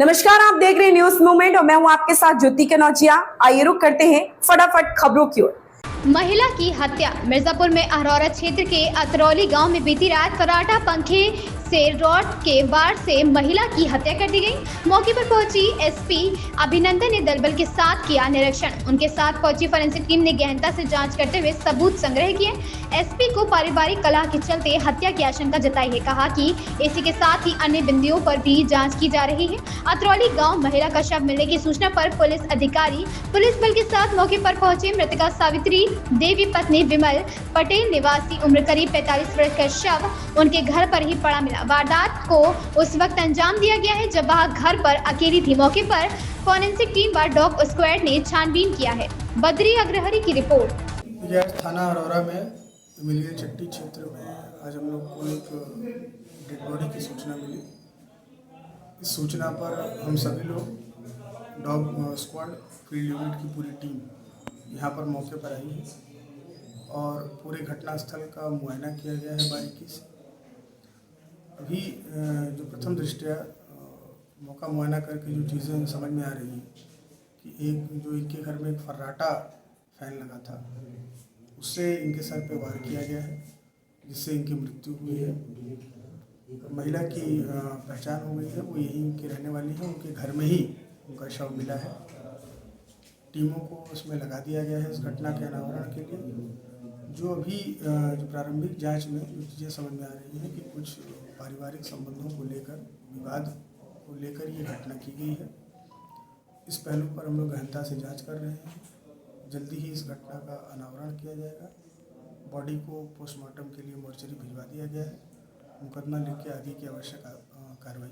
नमस्कार, आप देख रहे हैं न्यूज मूवमेंट और मैं हूं आपके साथ ज्योति कनौजिया। आइए रुक करते हैं फटाफट खबरों की ओर। महिला की हत्या। मिर्जापुर में अहरौरा क्षेत्र के अतरौली गांव में बीती रात फराटा पंखे से रॉड के वार से महिला की हत्या कर दी गई। मौके पर पहुंची एसपी अभिनंदन ने दलबल के साथ किया निरीक्षण। उनके साथ पहुंची फोरेंसिक टीम ने गहनता से जांच करते हुए सबूत संग्रह किए। एसपी को पारिवारिक कलह के चलते हत्या की आशंका जताई है। कहा कि इसी के साथ ही अन्य बिंदुओं पर भी जांच की जा रही है। अतरौली गांव महिला का शव मिलने की सूचना पर पुलिस अधिकारी पुलिस बल के साथ मौके पर पहुंचे। मृतका सावित्री देवी पत्नी विमल पटेल निवासी उम्र करीब 45 वर्ष का शव उनके घर पर ही पड़ा मिला। वारदात को उस वक्त अंजाम दिया गया है जब वह घर पर अकेली थी। मौके पर फोरेंसिक टीम व डॉग स्क्वाड ने छानबीन किया है। बद्री अग्रहरी की रिपोर्ट। यह थाना अरौरा में मिलिए चट्टी क्षेत्र में आज हम लोग को एक डेड बॉडी की सूचना मिली। इस सूचना पर हम सभी लोग डॉग स्क्वाड फील्ड यूनिट की पूरी टीम यहाँ पर मौके पर आई है और पूरे घटनास्थल का मुआयना किया गया है बारीकी से। अभी जो प्रथम दृष्टया मौका मुआयना करके जो चीज़ें समझ में आ रही हैं कि इनके घर में एक फर्राटा फैन लगा था, उससे इनके सर पे वार किया गया है जिससे इनकी मृत्यु हुई है। महिला की पहचान हो गई है, वो यहीं की रहने वाली है। उनके घर में ही उनका शव मिला है। टीमों को उसमें लगा दिया गया है इस घटना के अनावरण के लिए। जो अभी जो प्रारंभिक जांच में जो चीज़ें समझ में आ रही हैं कि कुछ पारिवारिक संबंधों को लेकर, विवाद को लेकर ये घटना की गई है। इस पहलू पर हम लोग गहनता से जांच कर रहे हैं। जल्दी ही इस घटना का अनावरण किया जाएगा। बॉडी को पोस्टमार्टम के लिए मोर्चरी भिजवा दिया गया है। मुकदमा लिख के आगे की आवश्यक कार्रवाई।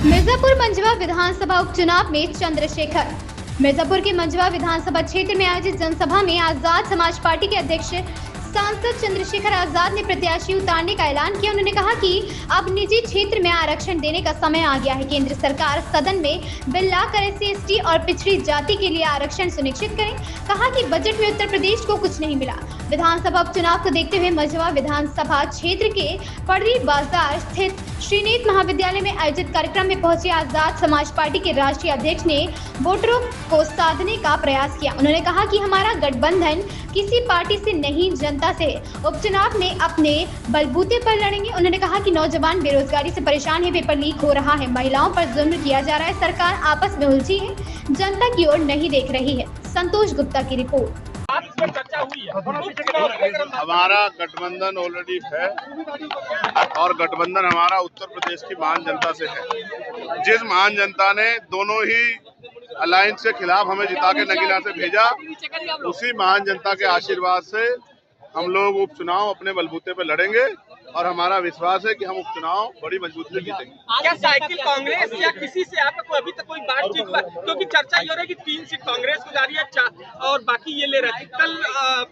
मिर्जापुर मंझवा विधानसभा उपचुनाव में चंद्रशेखर। मिर्जापुर के मंझवा विधानसभा क्षेत्र में आयोजित जनसभा में आजाद समाज पार्टी के अध्यक्ष सांसद चंद्रशेखर आजाद ने प्रत्याशी उतारने का ऐलान किया। उन्होंने कहा कि अब निजी क्षेत्र में आरक्षण देने का समय आ गया है। केंद्र सरकार सदन में बिल लाकर SC/ST और पिछड़ी जाति के लिए आरक्षण सुनिश्चित करें। कहा कि बजट में उत्तर प्रदेश को कुछ नहीं मिला। विधानसभा उपचुनाव को देखते हुए मंझवा विधानसभा क्षेत्र के पड़री बाजार स्थित श्रीनेत महाविद्यालय में आयोजित कार्यक्रम में पहुंचे आजाद समाज पार्टी के राष्ट्रीय अध्यक्ष ने वोटरों को साधने का प्रयास किया। उन्होंने कहा कि हमारा गठबंधन किसी पार्टी से नहीं, जनता से। उपचुनाव में अपने बलबूते पर लड़ेंगे। उन्होंने कहा कि नौजवान बेरोजगारी से परेशान है, पेपर लीक हो रहा है, महिलाओं पर जुल्म किया जा रहा है, सरकार आपस में उलझी है, जनता की ओर नहीं देख रही है। संतोष गुप्ता की रिपोर्ट। हमारा गठबंधन ऑलरेडी है और गठबंधन हमारा उत्तर प्रदेश की महान जनता से है। जिस महान जनता ने दोनों ही अलायंस के खिलाफ हमें जिता के नगीना से भेजा, उसी महान जनता के आशीर्वाद से हम लोग उपचुनाव अपने बलबूते पर लड़ेंगे और हमारा विश्वास है कि हम उपचुनाव बड़ी मजबूती से जीतेंगे। क्या साइकिल कांग्रेस या किसी से आपका अभी तक कोई बातचीत, क्योंकि चर्चा ये हो रही है कि 3 सीट कांग्रेस को जा रही है और बाकी ये ले रहे थे। कल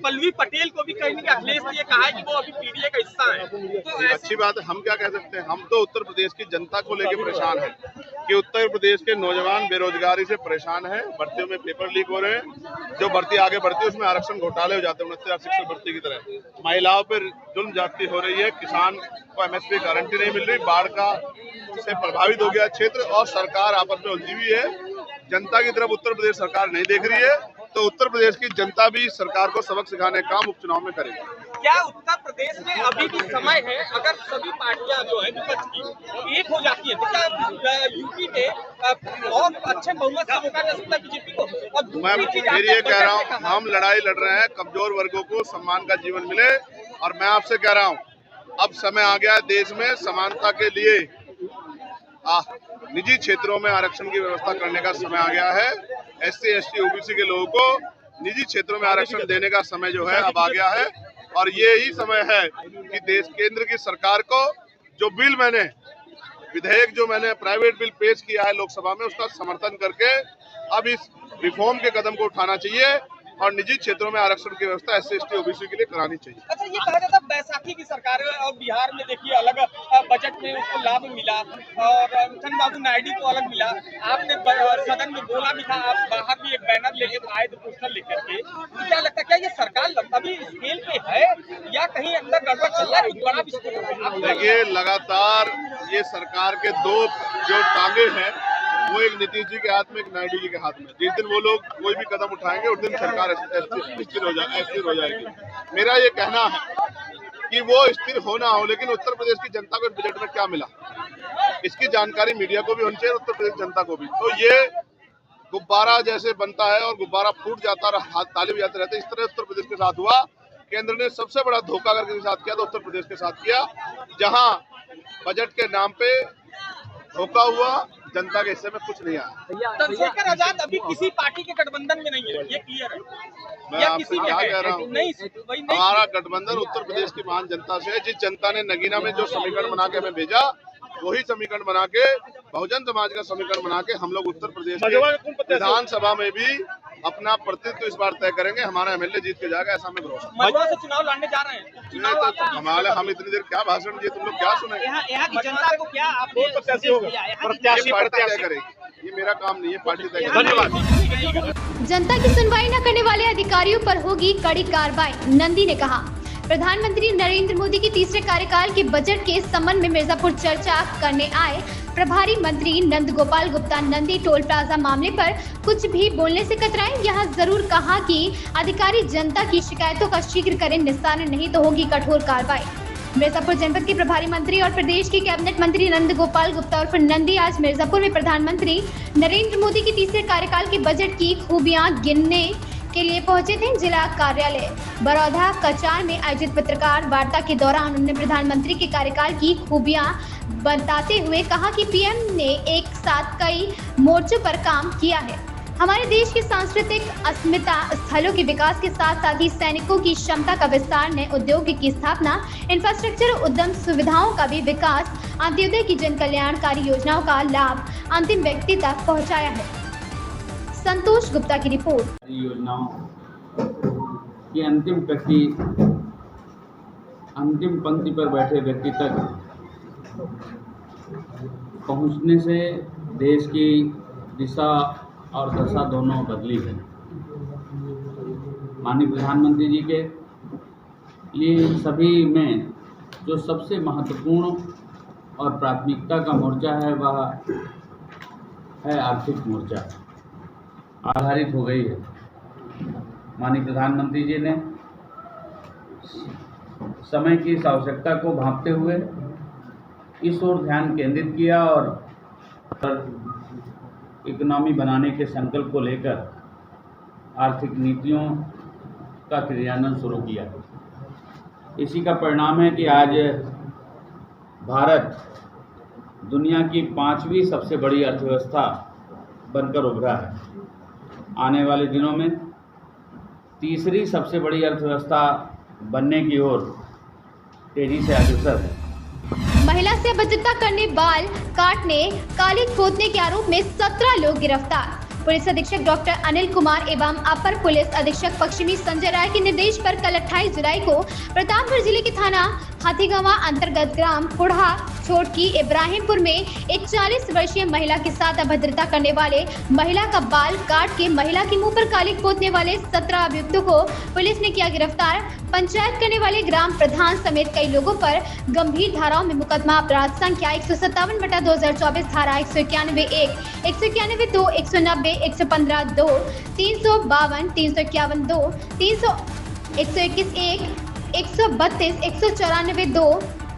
पल्लवी पटेल को भी कहीं ना अखिलेश ने कहा है कि वो अभी PDA का हिस्सा है, तो अच्छी बात है। हम क्या कह सकते हैं? हम तो उत्तर प्रदेश की जनता को लेकर परेशान है कि उत्तर प्रदेश के नौजवान बेरोजगारी से परेशान है, भर्तियों में पेपर लीक हो रहे हैं, जो भर्ती आगे बढ़ती है उसमें आरक्षण घोटाले हो जाते हैं 69 शिक्षक भर्ती की तरह, महिलाओं पर जुल्म जाती हो रही है, किसान को MSP गारंटी नहीं मिल रही, बाढ़ का से प्रभावित हो गया क्षेत्र और सरकार आपस में उलझी हुई है। जनता की तरफ उत्तर प्रदेश सरकार नहीं देख रही है, तो उत्तर प्रदेश की जनता भी सरकार को सबक सिखाने का काम उपचुनाव में करेगी। क्या उत्तर प्रदेश में अभी भी समय है, अगर सभी पार्टियां जो है विपक्ष की एक हो जाती है, तो क्या यूपी में और अच्छे बहुमत से मौका दे सकता है बीजेपी को? और मैं फिर ये कह रहा हूँ, हम लड़ाई लड़ रहे हैं, कमजोर वर्गों को सम्मान का जीवन मिले। और मैं आपसे कह रहा हूँ, अब समय आ गया है देश में समानता के लिए निजी क्षेत्रों में आरक्षण की व्यवस्था करने का समय आ गया है। SC/ST OBC के लोगों को निजी क्षेत्रों में आरक्षण देने का समय जो है अब आ गया है और ये ही समय है कि देश केंद्र की सरकार को जो बिल विधेयक जो मैंने प्राइवेट बिल पेश किया है लोकसभा में, उसका समर्थन करके अब इस रिफॉर्म के कदम को उठाना चाहिए और निजी क्षेत्रों में आरक्षण की व्यवस्था SC/ST OBC के लिए करानी चाहिए। अच्छा, ये कहा जाता है बैसाखी की सरकार और बिहार में देखिए अलग बजट में उसको लाभ मिला और चंद्रबाबू नायडू को अलग मिला। आपने सदन में बोला भी था, आप बाहर भी एक बैनर लेके आए थे, पोस्टर लेकर के। तो क्या लगता है, क्या ये सरकार अभी स्केल पे है या कहीं अंदर गड़बड़ चल रहा है, कुछ बड़ा विस्फोट? देखिए, लगातार ये सरकार के दो जो टांगे हैं वो एक नीतीश जी के हाथ में, एक नायडू जी के हाथ में। जिस दिन वो लोग कोई भी कदम उठाएंगे उस दिन सरकार स्थिर हो जाएगी। मेरा ये कहना है कि वो स्थिर होना हो, लेकिन उत्तर प्रदेश की जनता को बजट में क्या मिला इसकी जानकारी मीडिया को भी होनी चाहिए, उत्तर प्रदेश जनता को भी। तो ये गुब्बारा जैसे बनता है और गुब्बारा फूट जाता है, हाथ ताली बजाते रहते, इस तरह उत्तर प्रदेश के साथ हुआ। केंद्र ने सबसे बड़ा धोखा अगर किसी के साथ किया तो उत्तर प्रदेश के साथ किया, जहां बजट के नाम पे धोखा हुआ, जनता के हिस्से में कुछ नहीं आया। चंद्रशेखर आजाद अभी किसी पार्टी के गठबंधन में नहीं है, ये क्लियर है। मैं आपसे क्या कह रहा हूँ, नहीं, वही नहीं। हमारा गठबंधन उत्तर प्रदेश की महान जनता से है। जिस जनता ने नगीना में जो समीकरण बना के हमें भेजा, वही समीकरण बना के, बहुजन समाज का समीकरण बना के हम लोग उत्तर प्रदेश के विधानसभा में भी अपना प्रतिनिधित्व इस बार तय करेंगे। हमारा एमएलए जीत के जाएगा, ऐसा हमें भरोसा। मधुआ से चुनाव लड़ने जा रहे हैं। तो हमारे हम इतनी देर क्या भाषण दिए, तुम लोग क्या सुने? यहाँ की जनता को क्या आपने प्रत्याशी तय करेगी, ये मेरा काम नहीं है, पार्टी तय करेगी। धन्यवाद। जनता की सुनवाई न करने वाले अधिकारियों पर होगी कड़ी कार्रवाई, नंदी ने कहा। प्रधानमंत्री नरेंद्र मोदी के तीसरे कार्यकाल के बजट के संबंध में मिर्जापुर चर्चा करने आए प्रभारी मंत्री नंद गोपाल गुप्ता नंदी टोल प्लाजा मामले पर कुछ भी बोलने से कतराए। यहाँ जरूर कहा कि अधिकारी जनता की शिकायतों का शीघ्र करें निस्तारण, नहीं तो होगी कठोर कार्रवाई। मिर्जापुर जनपद के प्रभारी मंत्री और प्रदेश के कैबिनेट मंत्री नंद गोपाल गुप्ता और नंदी आज मिर्जापुर में प्रधानमंत्री नरेंद्र मोदी के तीसरे कार्यकाल के बजट की खूबियां गिनने के लिए पहुंचे थे। जिला कार्यालय बड़ौदा कचार में आयोजित पत्रकार वार्ता के दौरान उन्होंने प्रधानमंत्री के कार्यकाल की खूबियां बताते हुए कहा कि पीएम ने एक साथ कई मोर्चों पर काम किया है। हमारे देश के सांस्कृतिक अस्मिता स्थलों के विकास के साथ साथ ही सैनिकों की क्षमता का विस्तार, नए उद्योग की स्थापना, इंफ्रास्ट्रक्चर, उद्यम सुविधाओं का भी विकास, अंत्योदय की जन कल्याणकारी योजनाओं का लाभ अंतिम व्यक्ति तक पहुँचाया है। संतोष गुप्ता की रिपोर्ट। योजनाओं की अंतिम पंक्ति पर बैठे व्यक्ति तक पहुंचने से देश की दिशा और दशा दोनों बदली है। माननीय प्रधानमंत्री जी के लिए सभी में जो सबसे महत्वपूर्ण और प्राथमिकता का मोर्चा है वह है आर्थिक मोर्चा आधारित हो गई है। माननीय प्रधानमंत्री जी ने समय की इस आवश्यकता को भांपते हुए इस ओर ध्यान केंद्रित किया और इकोनॉमी बनाने के संकल्प को लेकर आर्थिक नीतियों का क्रियान्वयन शुरू किया। इसी का परिणाम है कि आज भारत दुनिया की 5वीं सबसे बड़ी अर्थव्यवस्था बनकर उभरा है। आने वाले दिनों में तीसरी सबसे बड़ी अर्थव्यवस्था बनने की ओर तेजी से अग्रसर है। महिला से अभद्रता करने, बाल काटने, काली खोदने के आरोप में 17 लोग गिरफ्तार। पुलिस अधीक्षक डॉक्टर अनिल कुमार एवं अपर पुलिस अधीक्षक पश्चिमी संजय राय के निर्देश पर कल 28 जुलाई को प्रतापगढ़ जिले के थाना हाथीगांव अंतर्गत ग्राम कुढ़ा छोटकी इब्राहिमपुर में एक 40 वर्षीय महिला के साथ अभद्रता करने वाले, महिला का बाल काट के महिला के मुंह पर काली पोतने वाले 17 अभियुक्तों को पुलिस ने किया गिरफ्तार। पंचायत करने वाले ग्राम प्रधान समेत कई लोगों पर गंभीर धाराओं में मुकदमा अपराध संख्या 157/2024 धारा 191(1), 191(2), 190, 115(2), 352, 351(2), 121(1), 132, 194(2),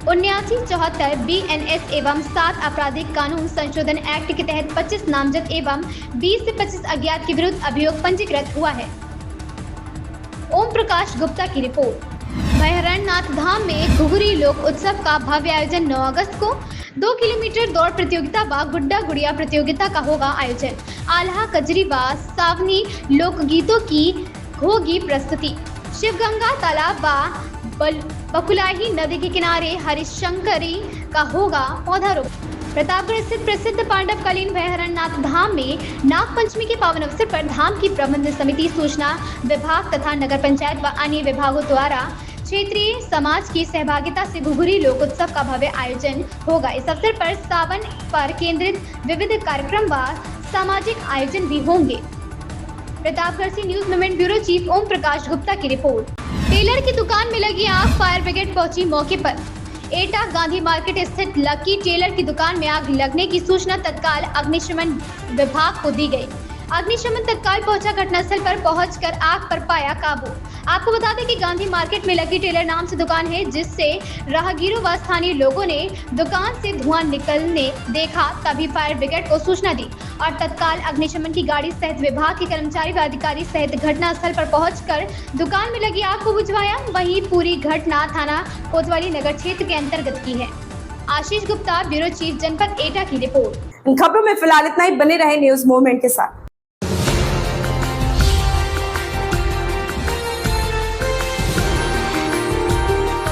7974 BNS एवं 7 आपराधिक कानून संशोधन एक्ट के तहत 25 नामजद एवं 20 से 25 अज्ञात के विरुद्ध अभियोग पंजीकृत हुआ है। ओम प्रकाश गुप्ता की रिपोर्ट। भैरवनाथ धाम में घुघरी लोक उत्सव का भव्य आयोजन 9 अगस्त को 2 किलोमीटर दौड़ प्रतियोगिता व गुड्डा गुड़िया प्रतियोगिता का होगा आयोजन। आल्हा, कजरी व सावनी लोकगीतों की होगी प्रस्तुति। शिवगंगा तालाब व बकुलाही नदी के किनारे हरिशंकरी का होगा पौधारोपण। प्रतापगढ़ स्थित प्रसिद्ध पांडवकालीन भैरवनाथ धाम में नाग पंचमी के पावन अवसर पर धाम की प्रबंध समिति, सूचना विभाग तथा नगर पंचायत व अन्य विभागों द्वारा क्षेत्रीय समाज की सहभागिता से घुघरी लोक उत्सव का भव्य आयोजन होगा। इस अवसर पर सावन पर केंद्रित विविध कार्यक्रम व सामाजिक आयोजन भी होंगे। प्रतापगढ़ से news movement bureau chief Om Prakash Gupta की रिपोर्ट। टेलर की दुकान में लगी आग, फायर ब्रिगेड पहुंची मौके पर। एटा गांधी मार्केट स्थित लकी टेलर की दुकान में आग लगने की सूचना तत्काल अग्निशमन विभाग को दी गई। अग्निशमन तत्काल पहुंचा, घटनास्थल पर पहुंचकर आग पर पाया काबू। आपको बता दें कि गांधी मार्केट में लकी टेलर नाम से दुकान है, जिससे राहगीरों व स्थानीय लोगों ने दुकान से धुआं निकलने देखा, तभी फायर ब्रिगेड को सूचना दी और तत्काल अग्निशमन की गाड़ी सहित विभाग के कर्मचारी व अधिकारी सहित घटनास्थल पर पहुंचकर दुकान में लगी आग को बुझवाया। वहीं पूरी घटना थाना कोतवाली नगर क्षेत्र के अंतर्गत की है। आशीष गुप्ता, ब्यूरो चीफ, जनपद एटा की रिपोर्ट। इन खबरों में फिलहाल इतना ही। बने रहे न्यूज मूवमेंट के साथ।